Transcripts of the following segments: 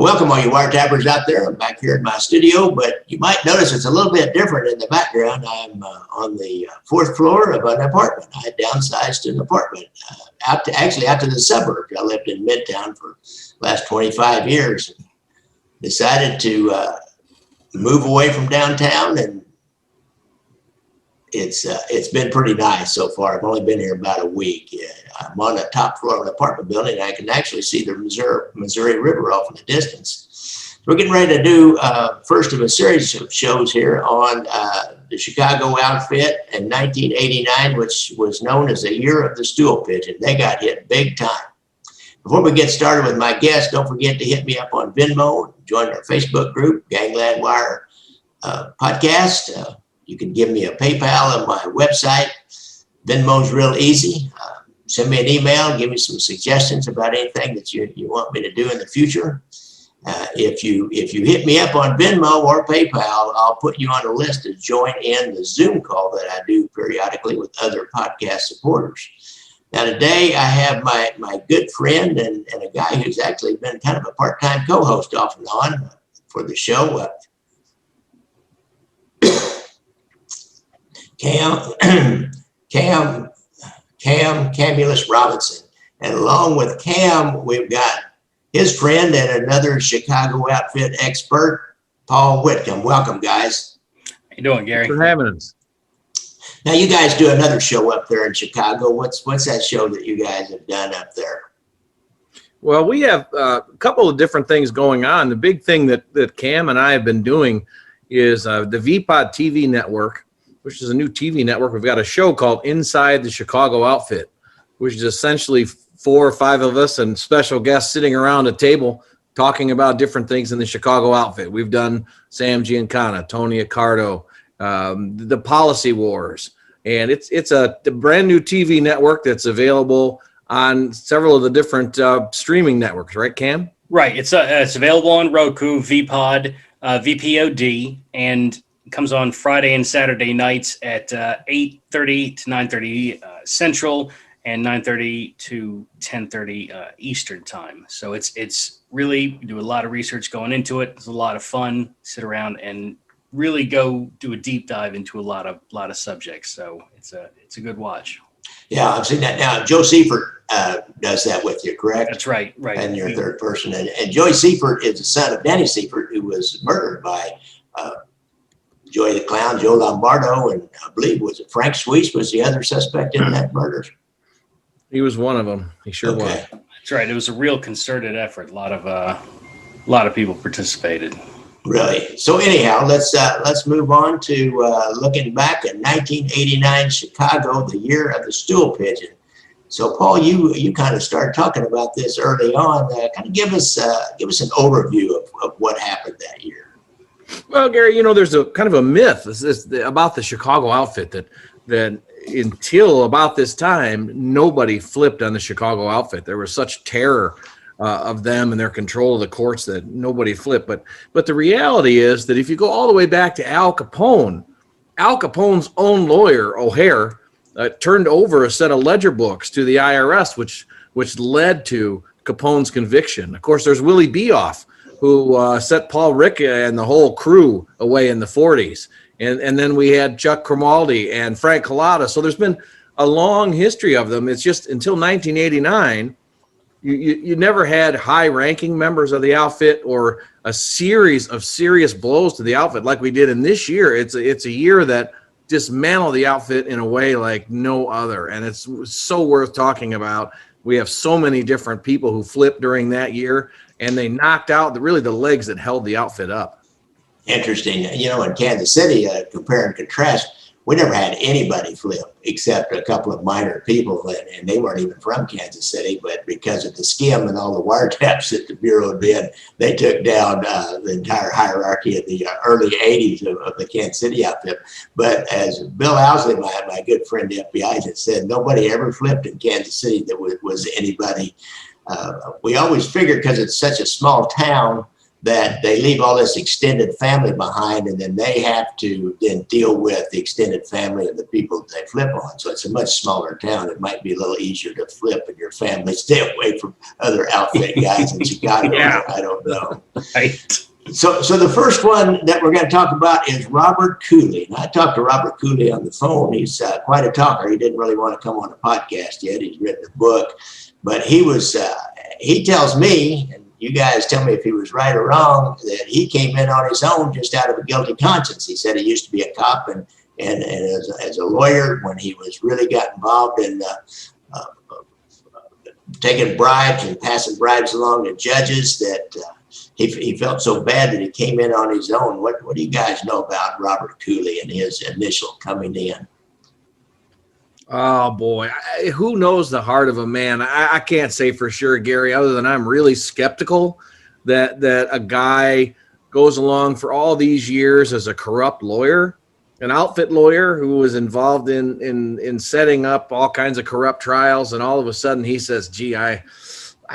Welcome, all you wiretappers out there. I'm back here in my studio, but you might notice it's a little bit different in the background. I'm on the fourth floor of an apartment. I downsized to an apartment out to the suburbs. I lived in Midtown for the last 25 years. And decided to move away from downtown, and it's been pretty nice so far. I've only been here about a week. I'm on the top floor of an apartment building, and I can actually see the Missouri River off in the distance. So we're getting ready to do first of a series of shows here on the Chicago outfit in 1989, which was known as the year of the stool pigeon. They got hit big time. Before we get started with my guest, don't forget to hit me up on Venmo, join our Facebook group, Gangland Wire Podcast. You can give me a PayPal on my website. Venmo's real easy. Send me an email, give me some suggestions about anything that you want me to do in the future. If you hit me up on Venmo or PayPal, I'll put you on a list to join in the Zoom call that I do periodically with other podcast supporters. Now today I have my good friend and a guy who's actually been kind of a part-time co-host off and on for the show, Camillus Robinson. And along with Cam, we've got his friend and another Chicago outfit expert, Paul Whitcomb. Welcome, guys. How you doing, Gary? Thanks for having us. Now you guys do another show up there in Chicago. What's that show that you guys have done up there? Well, we have a couple of different things going on. The big thing that Cam and I have been doing is the VPod TV network, which is a new TV network. We've got a show called Inside the Chicago Outfit, which is essentially 4 or 5 of us and special guests sitting around a table talking about different things in the Chicago outfit. We've done Sam Giancana, Tony Accardo, the Policy Wars, and it's a brand new TV network that's available on several of the different streaming networks, right, Cam? Right. It's available on Roku, VPod, VPOD, and comes on Friday and Saturday nights at 8:30 to 9:30 Central and 9:30 to 10:30 Eastern time. So it's really, we do a lot of research going into it. It's a lot of fun. Sit around and really go do a deep dive into a lot of subjects. So it's a good watch. Yeah, I've seen that now. Joe Seifert does that with you, correct? That's right. Right. And you're third person. And Joey Seifert is the son of Danny Seifert, who was murdered by Joey the Clown, Joe Lombardo, and I believe was it Frank Sweets was the other suspect in that murder. He was one of them. He sure was. That's right. It was a real concerted effort. A lot of people participated. Really. So anyhow, let's move on to looking back at 1989 Chicago, the year of the stool pigeon. So Paul, you kind of started talking about this early on. Kind of give us an overview of what happened that year. Well, Gary, there's a kind of a myth about the Chicago outfit that until about this time, nobody flipped on the Chicago outfit. There was such terror of them and their control of the courts that nobody flipped. But the reality is that if you go all the way back to Al Capone's own lawyer, O'Hare, turned over a set of ledger books to the IRS, which led to Capone's conviction. Of course, there's Willie Beoff, who set Paul Ricca and the whole crew away in the 40s. And then we had Chuck Cromaldi and Frank Collada. So there's been a long history of them. It's just until 1989, you never had high-ranking members of the outfit or a series of serious blows to the outfit like we did in this year. It's a year that dismantled the outfit in a way like no other, and it's so worth talking about. We have so many different people who flipped during that year, and they knocked out the legs that held the outfit up. Interesting. In Kansas City, compare and contrast, we never had anybody flip except a couple of minor people, and they weren't even from Kansas City, but because of the skim and all the wiretaps that the Bureau did, they took down the entire hierarchy of the early 80s of the Kansas City outfit. But as Bill Owsley, my good friend FBI, had said, nobody ever flipped in Kansas City that was anybody. We always figured, because it's such a small town, that they leave all this extended family behind, and then they have to then deal with the extended family of the people that they flip on. So it's a much smaller town. It might be a little easier to flip and your family stay away from other outfit guys in Chicago. Yeah. I don't know. Right. So the first one that we're going to talk about is Robert Cooley. And I talked to Robert Cooley on the phone. He's quite a talker. He didn't really want to come on a podcast yet. He's written a book, but he tells me, and you guys tell me if he was right or wrong, that he came in on his own just out of a guilty conscience. He said he used to be a cop and as a lawyer, when he was really got involved in taking bribes and passing bribes along to judges, that he felt so bad that he came in on his own. What do you guys know about Robert Cooley and his initial coming in? Oh boy, who knows the heart of a man? I can't say for sure, Gary, other than I'm really skeptical that a guy goes along for all these years as a corrupt lawyer, an outfit lawyer who was involved in setting up all kinds of corrupt trials, and all of a sudden he says, gee, I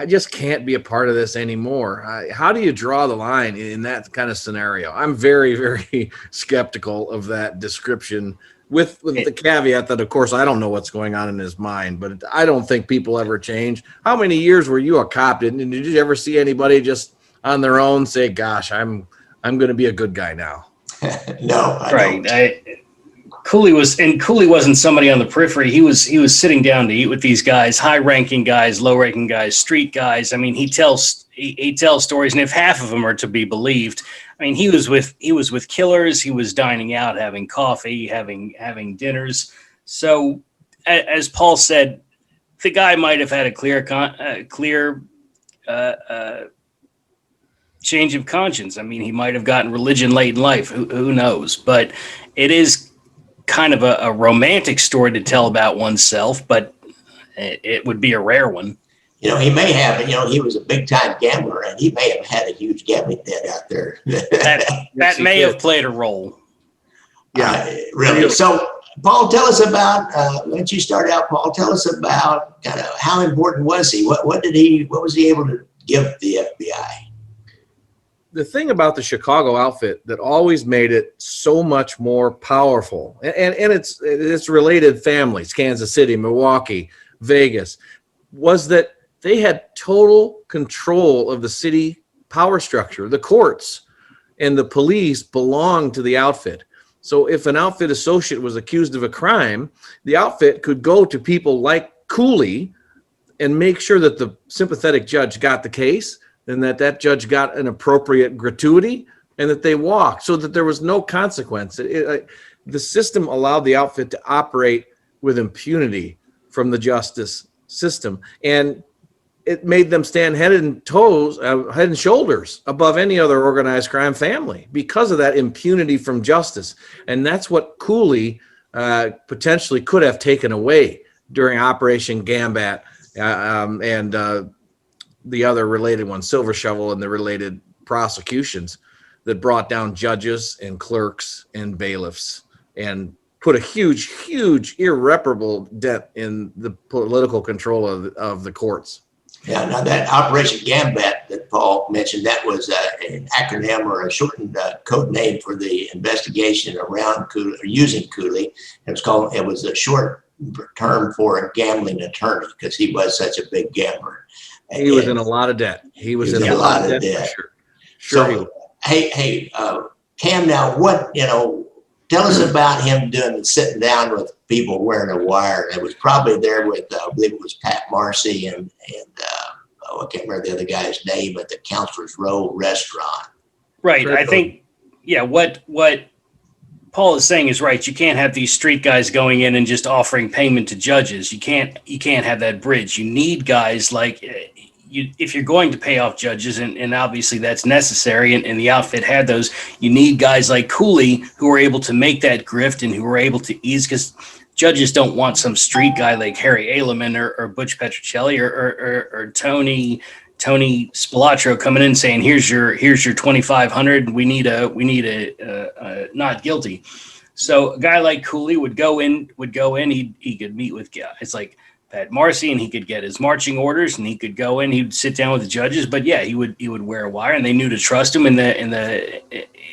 just can't be a part of this anymore. How do you draw the line in that kind of scenario? I'm very, very skeptical of that description, with the caveat that, of course, I don't know what's going on in his mind, but I don't think people ever change. How many years were you a cop? Did you ever see anybody just on their own say, gosh, I'm going to be a good guy now? No, I don't. Cooley wasn't somebody on the periphery. He was sitting down to eat with these guys, high-ranking guys, low-ranking guys, street guys. I mean, he tells stories, and if half of them are to be believed, I mean, he was with killers. He was dining out, having coffee, having dinners. So, as Paul said, the guy might have had a clear change of conscience. I mean, he might have gotten religion late in life. Who knows? But it is kind of a romantic story to tell about oneself, but it would be a rare one. He may have, he was a big time gambler, and he may have had a huge gambling debt out there. That may have played a role. Yeah, really. So, Paul, tell us about, once you start out, Paul, tell us about kind of how important was he? What was he able to give the FBI? The thing about the Chicago outfit that always made it so much more powerful, and it's related families, Kansas City, Milwaukee, Vegas, was that they had total control of the city power structure. The courts and the police belonged to the outfit. So if an outfit associate was accused of a crime, the outfit could go to people like Cooley and make sure that the sympathetic judge got the case, and that judge got an appropriate gratuity, and that they walked so that there was no consequence. The system allowed the outfit to operate with impunity from the justice system, and it made them stand head and shoulders above any other organized crime family because of that impunity from justice. And that's what Cooley potentially could have taken away during Operation Gambat and the other related ones, Silver Shovel, and the related prosecutions that brought down judges and clerks and bailiffs and put a huge, huge, irreparable dent in the political control of the courts. Yeah, now that Operation Gambat that Paul mentioned, that was an acronym or a shortened code name for the investigation around Cooley, or using Cooley. It was a short term for a gambling attorney because he was such a big gambler. He was in a lot of debt. He was in a lot of debt. Sure. So, hey, Cam, now tell us about him sitting down with people wearing a wire. It was probably there with, I believe it was Pat Marcy and I can't remember the other guy's name at the Counselor's Row restaurant. Right. I think, what Paul is saying is right. You can't have these street guys going in and just offering payment to judges. You can't have that bridge. You need guys like if you're going to pay off judges, and obviously that's necessary, and the outfit had those, you need guys like Cooley who are able to make that grift and who are able to ease, because judges don't want some street guy like Harry Aileman or Butch Petrocelli or Tony Spilatro coming in saying, here's your $2,500. We need a not guilty. So a guy like Cooley would go in. He could meet with guys like Marcy, and he could get his marching orders, and he could go in. He'd sit down with the judges, but yeah, he would wear a wire, and they knew to trust him.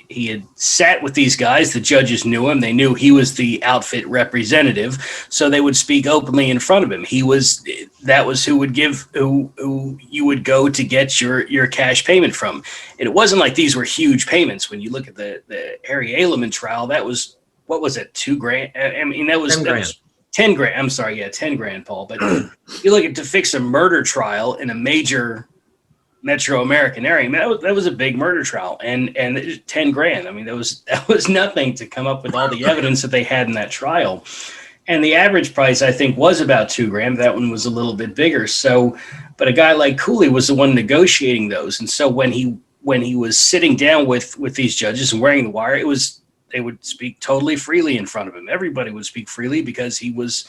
He had sat with these guys. The judges knew him. They knew he was the outfit representative, so they would speak openly in front of him. That was who you would go to get your cash payment from. And it wasn't like these were huge payments. When you look at the Harry Aleman trial, that was, what was it, $2,000? I mean, that was 10 grand. I'm sorry, yeah, 10 grand, Paul. But you look at, to fix a murder trial in a major metro American area, I mean, that was a big murder trial, and 10 grand. I mean, that was nothing to come up with all the evidence that they had in that trial. And the average price, I think, was about $2,000. That one was a little bit bigger. So, but a guy like Cooley was the one negotiating those. And so when he was sitting down with these judges and wearing the wire, they would speak totally freely in front of him. Everybody would speak freely because he was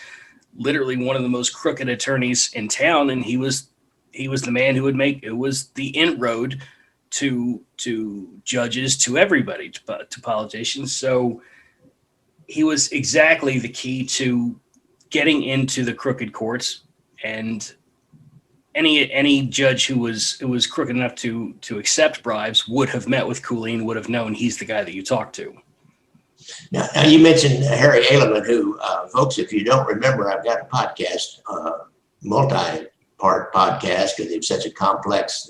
literally one of the most crooked attorneys in town, and he was the man who would make it was the inroad to judges, to everybody, to politicians. So he was exactly the key to getting into the crooked courts, and any judge who was crooked enough to accept bribes would have met with Cooley and would have known he's the guy that you talk to. Now you mentioned Harry Aleman, who, folks, if you don't remember, I've got a podcast, multi-part podcast, because he's such a complex,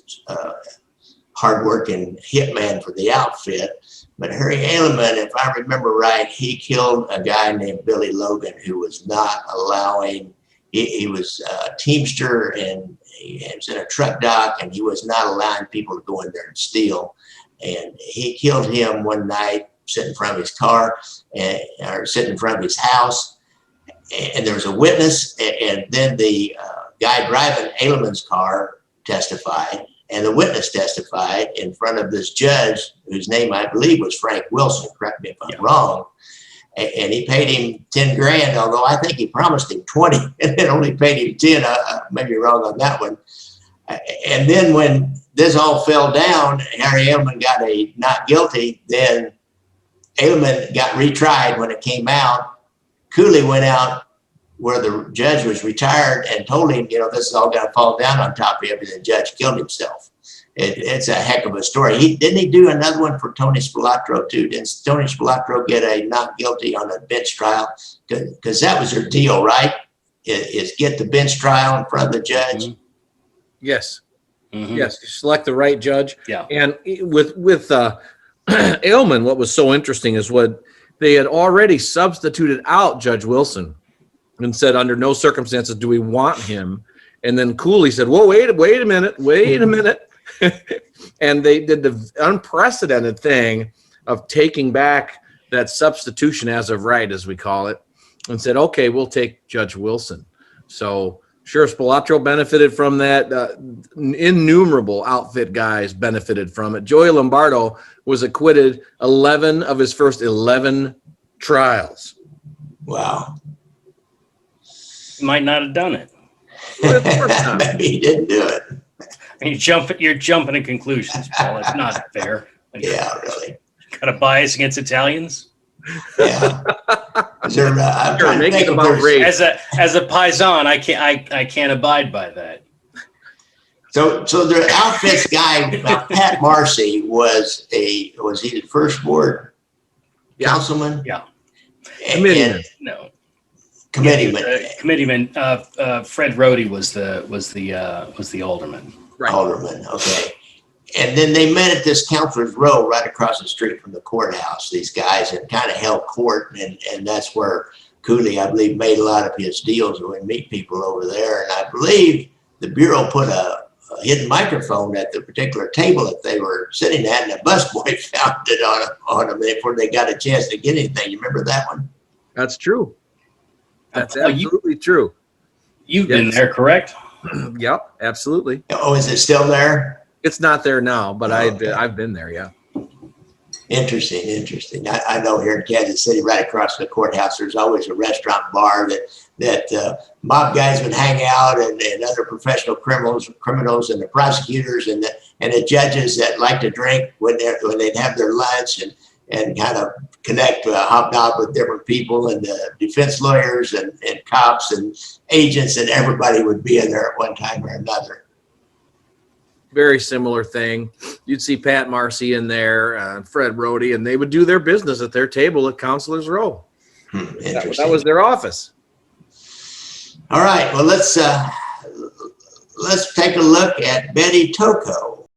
hardworking hitman for the outfit. But Harry Aleman, if I remember right, he killed a guy named Billy Logan, who was not allowing. He was a teamster, and he was in a truck dock, and he was not allowing people to go in there and steal. And he killed him one night, sitting in front of his car, or sitting in front of his house, and there was a witness, and then the guy driving Aleman's car testified, and the witness testified in front of this judge, whose name I believe was Frank Wilson, correct me if I'm wrong, and he paid him 10 grand, although I think he promised him 20 and then only paid him 10. I may be wrong on that one. And then when this all fell down, Harry Aleman got a not guilty, then Aleman got retried. When it came out, Cooley went out where the judge was retired and told him, this is all going to fall down on top of him, and the judge killed himself. It's a heck of a story. Didn't he do another one for Tony Spilatro too? Didn't Tony Spilatro get a not guilty on a bench trial? Because that was her deal, right? Is get the bench trial in front of the judge. Mm-hmm. Yes. Mm-hmm. Yes. You select the right judge. Yeah. And with Aleman, what was so interesting is what they had already substituted out Judge Wilson and said, under no circumstances do we want him. And then Cooley said, whoa, wait a minute. And they did the unprecedented thing of taking back that substitution as of right, as we call it, and said, okay, we'll take Judge Wilson. So sure, Spilatro benefited from that. Innumerable outfit guys benefited from it. Joey Lombardo was acquitted 11 of his first 11 trials. Wow. He might not have done it. Maybe he didn't do it. You're jumping to conclusions, Paul. It's not fair. Yeah, really. Got a bias against Italians? Yeah. There, I'm trying to think about race. As a paisan, I can't abide by that. So the outfits guy, Pat Marcy, was he the first ward councilman? Yeah. Committeeman. Committeeman. Fred Rohde was the alderman. Right. Alderman. Okay. And then they met at this Counselor's Row right across the street from the courthouse, these guys, and kind of held court. And that's where Cooley, I believe, made a lot of his deals and would meet people over there. And I believe the Bureau put a hidden microphone at the particular table that they were sitting at, and a busboy found it on them before they got a chance to get anything. You remember that one? That's true. That's absolutely true. You've been there, correct? Yep, absolutely. Oh, is it still there? It's not there now, but I've been there, yeah. Interesting. I know here in Kansas City, right across from the courthouse, there's always a restaurant bar that mob guys would hang out, and other professional criminals and the prosecutors and the judges that like to drink when they'd have their lunch and kind of connect, hobnob with different people, and defense lawyers and cops and agents, and everybody would be in there at one time or another. Very similar thing. You'd see Pat Marcy in there, Fred Rohde, and they would do their business at their table at Counselor's Row. That was their office. All right, well, let's take a look at Betty Toko.